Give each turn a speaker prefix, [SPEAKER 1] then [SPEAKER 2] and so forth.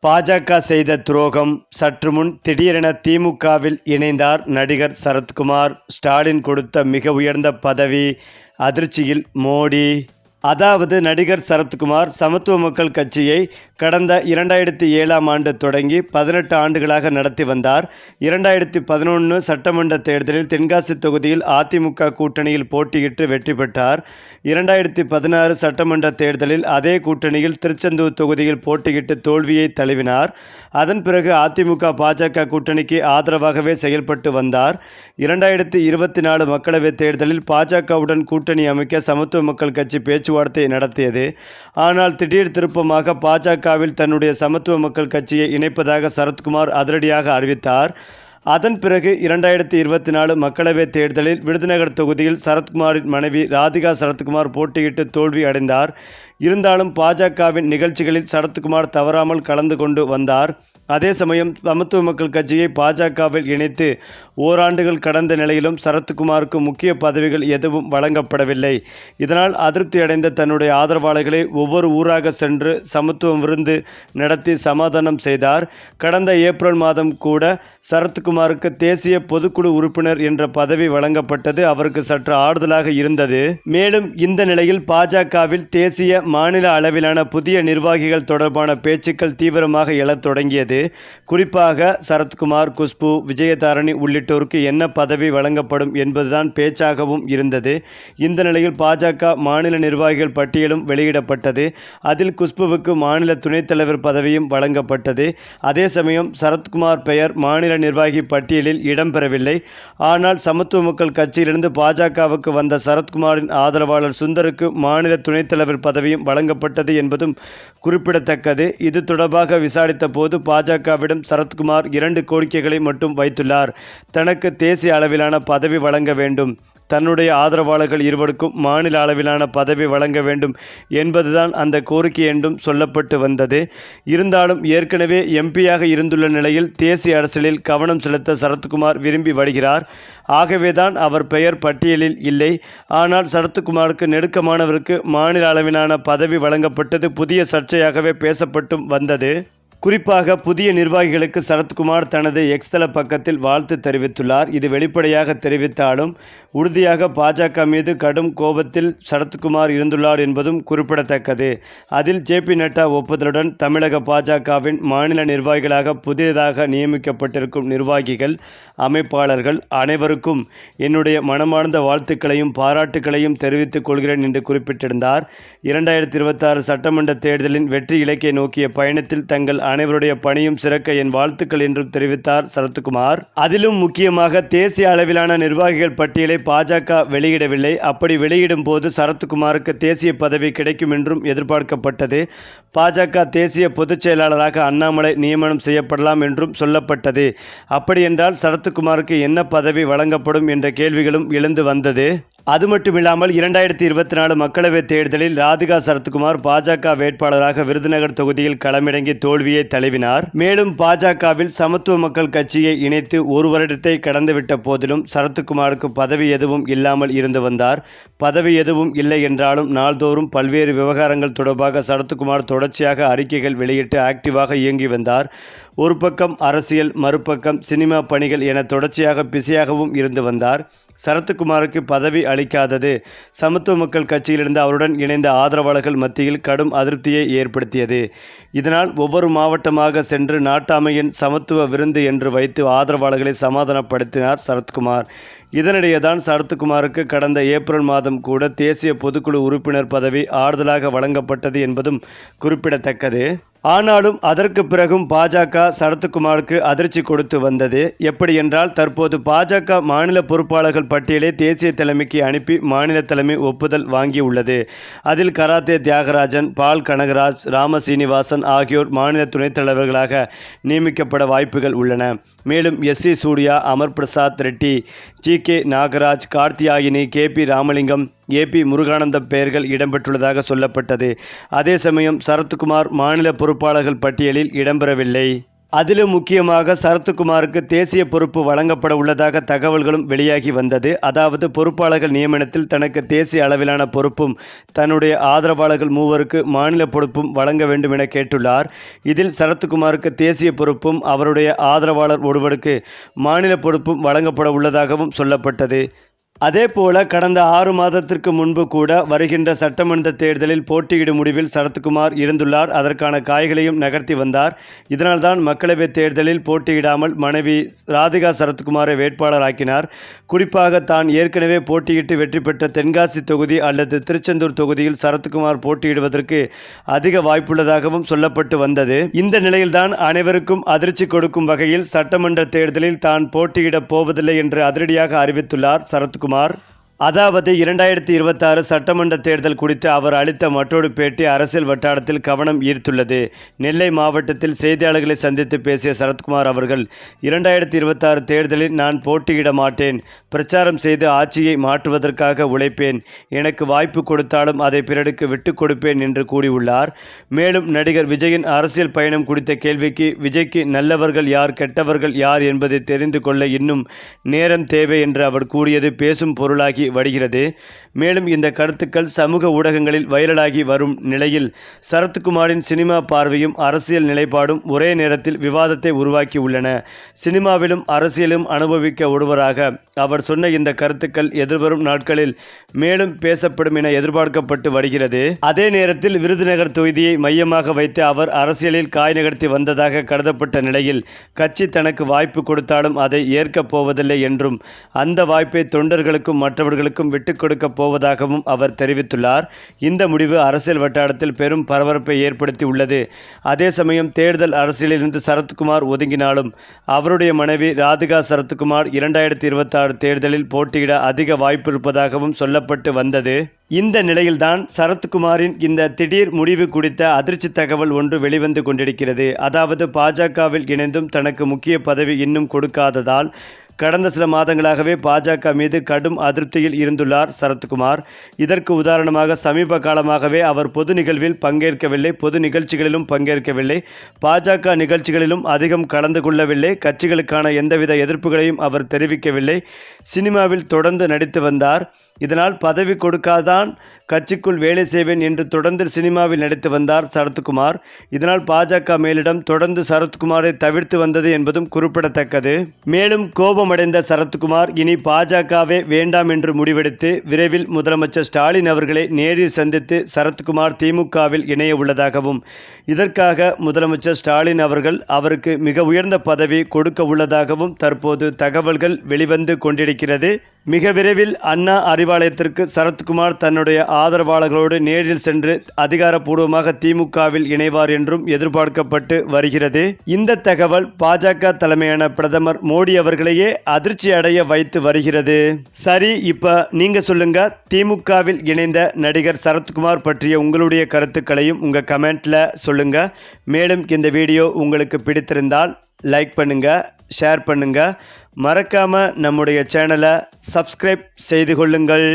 [SPEAKER 1] பாஜக செய்த துரோகம். சற்று முன் திடீரென திமுகவில் இணைந்தார் நடிகர் சரத்குமார். ஸ்டாலின் கொடுத்த மிக உயர்ந்த பதவி. அதிர்ச்சியில் மோடி. அதாவது நடிகர் சரத்குமார் சமத்துவ மக்கள் கட்சியை கடந்த 2007ஆம் ஆண்டு தொடங்கி 18 ஆண்டுகளாக நடத்தி வந்தார். 2011 சட்டமன்ற தேர்தலில் தென்காசி தொகுதியில் அதிமுக கூட்டணியில் போட்டியிட்டு வெற்றி பெற்றார். 2016 சட்டமன்ற தேர்தலில் அதே கூட்டணியில் திருச்செந்தூர் தொகுதியில் போட்டியிட்டு தோல்வியை தழுவினார். அதன் பிறகு அதிமுக பாஜக கூட்டணிக்கு ஆதரவாகவே செயல்பட்டு வந்தார். 2024 மக்களவைத் தேர்தலில் பாஜகவுடன் கூட்டணி அமைக்க சமத்துவ மக்கள் கட்சி பேச்சுவார்த்தை நடத்தியது. ஆனால் திடீர் திருப்பமாக பாஜகவில் தன்னுடைய சமத்துவ மக்கள் கட்சியை இணைப்பதாக சரத்குமார் அதிரடியாக அறிவித்தார். அதன் பிறகு 2024 மக்களவைத் தேர்தலில் விருதுநகர் தொகுதியில் சரத்குமாரின் மனைவி ராதிகா சரத்குமார் போட்டியிட்டு தோல்வி அடைந்தார். இருந்தாலும் பாஜகவின் நிகழ்ச்சிகளில் சரத்குமார் தவறாமல் கலந்து கொண்டு வந்தார். அதே சமயம் சமத்துவ மக்கள் கட்சியை பாஜகவில் இணைத்து ஓராண்டுகள் கடந்த நிலையிலும் சரத்குமாருக்கு முக்கிய பதவிகள் எதுவும் வழங்கப்படவில்லை. இதனால் அதிருப்தி அடைந்த தன்னுடைய ஆதரவாளர்களை ஒவ்வொரு ஊராக சென்று சமத்துவம் விருந்து நடத்தி சமாதானம் செய்தார். கடந்த ஏப்ரல் மாதம் கூட சரத்குமாருக்கு தேசிய பொதுக்குழு உறுப்பினர் என்ற பதவி வழங்கப்பட்டது அவருக்கு சற்று ஆறுதலாக இருந்தது. மேலும் இந்த நிலையில் பாஜகவில் தேசிய மாநில அளவிலான புதிய நிர்வாகிகள் தொடர்பான பேச்சுக்கள் தீவிரமாக எழத் தொடங்கியது. குறிப்பாக சரத்குமார், குஷ்பு, விஜயதாரணி உள்ளிட்டோருக்கு என்ன பதவி வழங்கப்படும் என்பதுதான் பேச்சாகவும் இருந்தது. இந்த நிலையில் பாஜக மாநில நிர்வாகிகள் பட்டியலும் வெளியிடப்பட்டது. அதில் குஷ்புவுக்கு மாநில துணைத் தலைவர் பதவியும் வழங்கப்பட்டது. அதே சமயம் சரத்குமார் பெயர் மாநில நிர்வாகி பட்டியலில் இடம்பெறவில்லை. ஆனால் சமத்துவ மக்கள் கட்சியிலிருந்து பாஜகவுக்கு வந்த சரத்குமாரின் ஆதரவாளர் சுந்தருக்கு மாநில துணைத் தலைவர் பதவியும் வழங்கப்பட்டது என்பதும் குறிப்பிடத்தக்கது. இது தொடர்பாக விசாரித்த போது பாஜகவிடம் சரத்குமார் 2 கோரிக்கைகளை மட்டும் வைத்துள்ளார். தனக்கு தேசிய அளவிலான பதவி வழங்க வேண்டும், தன்னுடைய ஆதரவாளர்கள் இருவருக்கும் மாநில அளவிலான பதவி வழங்க வேண்டும் என்பதுதான் அந்த கோரிக்கை என்றும் சொல்லப்பட்டு வந்தது. இருந்தாலும் ஏற்கனவே எம்பியாக இருந்துள்ள நிலையில் தேசிய அரசியலில் கவனம் செலுத்த சரத்குமார் விரும்பி வருகிறார். ஆகவேதான் அவர் பெயர் பட்டியலில் இல்லை. ஆனால் சரத்குமாருக்கு நெருக்கமானவருக்கு மாநில அளவிலான பதவி வழங்கப்பட்டது புதிய சர்ச்சையாகவே பேசப்பட்டும் வந்தது. குறிப்பாக புதிய நிர்வாகிகளுக்கு சரத்குமார் தனது எக்ஸ் தள பக்கத்தில் வாழ்த்து தெரிவித்துள்ளார். இது வெளிப்படையாக தெரிவித்தாலும் உறுதியாக பாஜக மீது கடும் கோபத்தில் சரத்குமார் இருந்துள்ளார் என்பதும் குறிப்பிடத்தக்கது. அதில் ஜே.பி. நட்டா ஒப்புதலுடன் தமிழக பாஜகவின் மாநில நிர்வாகிகளாக புதியதாக நியமிக்கப்பட்டிருக்கும் நிர்வாகிகள், அமைப்பாளர்கள் அனைவருக்கும் என்னுடைய மனமார்ந்த வாழ்த்துக்களையும் பாராட்டுக்களையும் தெரிவித்துக் கொள்கிறேன் என்று குறிப்பிட்டிருந்தார். 2026 சட்டமன்ற தேர்தலின் வெற்றி இலக்கை நோக்கிய பயணத்தில் தங்கள் அனைவருடைய பணியும் சிறக்க என் வாழ்த்துக்கள் என்றும் தெரிவித்தார் சரத்குமார். அதிலும் முக்கியமாக தேசிய அளவிலான நிர்வாகிகள் பட்டியலை பாஜக வெளியிடவில்லை. அப்படி வெளியிடும் போது சரத்குமாருக்கு தேசிய பதவி கிடைக்கும் என்றும் எதிர்பார்க்கப்பட்டது. பாஜக தேசிய பொதுச் செயலாளராக அண்ணாமலை நியமனம் செய்யப்படலாம் என்றும் சொல்லப்பட்டது. அப்படியென்றால் சரத்குமாருக்கு என்ன பதவி வழங்கப்படும் என்ற கேள்விகளும் எழுந்து வந்தது. அது மட்டுமில்லாமல் 2024 மக்களவைத் தேர்தலில் ராதிகா சரத்குமார் பாஜக வேட்பாளராக விருதுநகர் தொகுதியில் களமிறங்கி தோல்வியை தழுவினார். மேலும் பாஜகவில் சமத்துவ மக்கள் கட்சியை இணைத்து 1 வருடத்தை கடந்துவிட்ட போதிலும் சரத்குமாருக்கு பதவி எதுவும் இல்லாமல் இருந்து வந்தார். பதவி எதுவும் இல்லை என்றாலும் நாள்தோறும் பல்வேறு விவகாரங்கள் தொடர்பாக சரத்குமார் தொடர்ச்சியாக அறிக்கைகள் வெளியிட்டு ஆக்டிவாக இயங்கி வந்தார். ஒரு பக்கம் அரசியல், மறுபக்கம் சினிமா பணிகள் என தொடர்ச்சியாக பிஸியாகவும் இருந்து வந்தார். சரத்குமாருக்கு பதவி அளிக்காதது சமத்துவ மக்கள் கட்சியிலிருந்து அவருடன் இணைந்த ஆதரவாளர்கள் மத்தியில் கடும் அதிருப்தியை ஏற்படுத்தியது. இதனால் ஒவ்வொரு மாவட்டமாக சென்று நாட்டாமையின் சமத்துவ விருந்து என்று வைத்து ஆதரவாளர்களை சமாதானப்படுத்தினார் சரத்குமார். இதனிடையேதான் சரத்குமாருக்கு கடந்த ஏப்ரல் மாதம் கூட தேசிய பொதுக்குழு உறுப்பினர் பதவி ஆறுதலாக வழங்கப்பட்டது என்பதும் குறிப்பிடத்தக்கது. ஆனாலும் அதற்கு பிறகும் பாஜக சரத்குமாருக்கு அதிர்ச்சி கொடுத்து வந்தது. எப்படி என்றால் தற்போது பாஜக மாநில பொறுப்பாளர்கள் பட்டியலை தேசிய தலைமைக்கு அனுப்பி மாநில தலைமை ஒப்புதல் வாங்கியுள்ளது. அதில் கராத்தே தியாகராஜன், பால் கனகராஜ், ராமசீனிவாசன் ஆகியோர் மாநில துணைத் தலைவர்களாக நியமிக்கப்பட வாய்ப்புகள் உள்ளன. மேலும் S C. Surya, Amar Prasad Reddy, G K. Nagaraj, Karthiyayini, K P. Ramalingam, A P. Muruganandam பெயர்கள் இடம்பெற்றுள்ளதாக சொல்லப்பட்டது. அதே சமயம் சரத்குமார் மாநில பொறுப்பாளர்கள் பட்டியலில் இடம்பெறவில்லை. அதிலும் முக்கியமாக சரத்குமாருக்கு தேசிய பொறுப்பு வழங்கப்பட உள்ளதாக தகவல்களும் வெளியாகி வந்தது. அதாவது பொறுப்பாளர்கள் நியமனத்தில் தனக்கு தேசிய அளவிலான பொறுப்பும் தன்னுடைய ஆதரவாளர்கள் 3 மாநில பொறுப்பும் வழங்க வேண்டும் என கேட்டுள்ளார். இதில் சரத்குமாருக்கு தேசிய பொறுப்பும் அவருடைய ஆதரவாளர் ஒருவருக்கு மாநில பொறுப்பும் வழங்கப்பட உள்ளதாகவும் சொல்லப்பட்டது. அதேபோல கடந்த 6 மாதத்திற்கு முன்பு கூட வருகின்ற சட்டமன்ற தேர்தலில் போட்டியிடும் முடிவில் சரத்குமார் இருந்துள்ளார். அதற்கான காய்களையும் நகர்த்தி வந்தார். இதனால்தான் மக்களவைத் தேர்தலில் போட்டியிடாமல் மனைவி ராதிகா சரத்குமாரை வேட்பாளராக்கினார். குறிப்பாக தான் ஏற்கனவே போட்டியிட்டு வெற்றி பெற்ற தென்காசி தொகுதி அல்லது திருச்செந்தூர் தொகுதியில் சரத்குமார் போட்டியிடுவதற்கு அதிக வாய்ப்புள்ளதாகவும் சொல்லப்பட்டு வந்தது. இந்த நிலையில்தான் அனைவருக்கும் அதிர்ச்சி கொடுக்கும் வகையில் சட்டமன்ற தேர்தலில் தான் போட்டியிடப் போவதில்லை என்று அதிரடியாக அறிவித்துள்ளார் சரத்குமார். அதாவது 2026 சட்டமன்ற தேர்தல் குறித்து அவர் அளித்த மற்றொரு பேட்டி அரசியல் வட்டாரத்தில் கவனம் ஈர்த்துள்ளது. நெல்லை மாவட்டத்தில் செய்தியாளர்களை சந்தித்து பேசிய சரத்குமார் அவர்கள் 2026 தேர்தலில் நான் போட்டியிட மாட்டேன், பிரச்சாரம் செய்து ஆட்சியை மாற்றுவதற்காக உழைப்பேன், எனக்கு வாய்ப்பு கொடுத்தாலும் அதை பிறருக்கு விட்டுக் கொடுப்பேன் என்று கூறியுள்ளார். மேலும் நடிகர் விஜயின் அரசியல் பயணம் குறித்த கேள்விக்கு விஜய்க்கு நல்லவர்கள் யார் கெட்டவர்கள் யார் என்பதை தெரிந்து கொள்ள இன்னும் நேரம் தேவை என்று அவர் கூறியது பேசும் பொருளாகி வருகிறது. மேலும் இந்த கருத்துக்கள் சமூக ஊடகங்களில் வைரலாகி வரும் நிலையில் சரத்குமாரின் சினிமா பார்வையும் அரசியல் நிலைப்பாடும் ஒரே நேரத்தில் விவாதத்தை உருவாக்கி உள்ளன. சினிமாவிலும் அரசியலும் அனுபவிக்க ஒருவராக அவர் சொன்ன இந்த கருத்துக்கள் எதிர்வரும் நாட்களில் மேலும் பேசப்படும் என எதிர்பார்க்கப்பட்டு வருகிறது. அதே நேரத்தில் விருதுநகர் தொகுதியை மையமாக வைத்து அவர் அரசியலில் காய் நகர்த்தி வந்ததாக கருதப்பட்ட நிலையில் கட்சி தனக்கு வாய்ப்பு கொடுத்தாலும் அதை ஏற்கப் போவதில்லை என்றும் அந்த வாய்ப்பை தொண்டர்களுக்கும் மற்றவர்களுக்கும் விட்டுக் கொடுக்க போவதாகவும் அவர் தெரிவித்துள்ளார். இந்த முடிவு அரசியல் வட்டாரத்தில் பெரும் பரபரப்பை ஏற்படுத்தி உள்ளது. அதே சமயம் தேர்தல் அரசியலிலிருந்து சரத்குமார் ஒதுங்கினாலும் அவருடைய மனைவி ராதிகா சரத்குமார் 2026 தேர்தலில் போட்டியிட அதிக வாய்ப்பு இருப்பதாகவும் சொல்லப்பட்டு வந்தது. இந்த நிலையில்தான் சரத்குமாரின் இந்த திடீர் முடிவு குறித்த அதிர்ச்சி தகவல் ஒன்று வெளிவந்து கொண்டிருக்கிறது. அதாவது பாஜகவில் இணைந்தும் தனக்கு முக்கிய பதவி இன்னும் கொடுக்காததால் கடந்த சில மாதங்களாகவே பாஜக மீது கடும் அதிருப்தியில் இருந்துள்ளார் சரத்குமார். இதற்கு உதாரணமாக சமீப காலமாகவே அவர் பொது நிகழ்வில் பங்கேற்கவில்லை, பொது நிகழ்ச்சிகளிலும் பங்கேற்கவில்லை, பாஜக நிகழ்ச்சிகளிலும் அதிகம் கலந்து கொள்ளவில்லை, கட்சிகளுக்கான எந்தவித எதிர்ப்புகளையும் அவர் தெரிவிக்கவில்லை, சினிமாவில் தொடர்ந்து நடித்து வந்தார். இதனால் பதவி கொடுக்காதான் கட்சிக்குள் வேலை செய்வேன் என்று தொடர்ந்து சினிமாவில் நடித்து வந்தார் சரத்குமார். இதனால் பாஜக மேலிடம் தொடர்ந்து சரத்குமாரை தவிர்த்து வந்தது என்பதும் குறிப்பிடத்தக்கது. மேலும் கோபமடைந்த சரத்குமார் இனி பாஜகவே வேண்டாம் என்று முடிவெடுத்து விரைவில் முதலமைச்சர் ஸ்டாலின் அவர்களை நேரில் சந்தித்து சரத்குமார் திமுகவில் இணைய உள்ளதாகவும் இதற்காக முதலமைச்சர் ஸ்டாலின் அவர்கள் அவருக்கு மிக உயர்ந்த பதவி கொடுக்க உள்ளதாகவும் தற்போது தகவல்கள் வெளிவந்து கொண்டிருக்கிறது. மிக விரைவில் அண்ணா அறிவாலயத்திற்கு சரத்குமார் தன்னுடைய ஆதரவாளர்களோடு நேரில் சென்று அதிகாரப்பூர்வமாக திமுகவில் இணைவார் என்றும் எதிர்பார்க்கப்பட்டு வருகிறது. இந்த தகவல் பாஜக தலைமையான பிரதமர் மோடி அவர்களையே அதிர்ச்சி அடைய வைத்து வருகிறது. சரி, இப்ப நீங்க சொல்லுங்க, திமுகவில் இணைந்த நடிகர் சரத்குமார் பற்றிய உங்களுடைய கருத்துக்களையும் உங்க கமெண்ட்ல சொல்லுங்க. மேலும் இந்த வீடியோ உங்களுக்கு பிடித்திருந்தால் லைக் பண்ணுங்க, ஷேர் பண்ணுங்க, மறக்காம நம்முடைய சேனலை சப்ஸ்கிரைப் செய்து கொள்ளுங்கள்.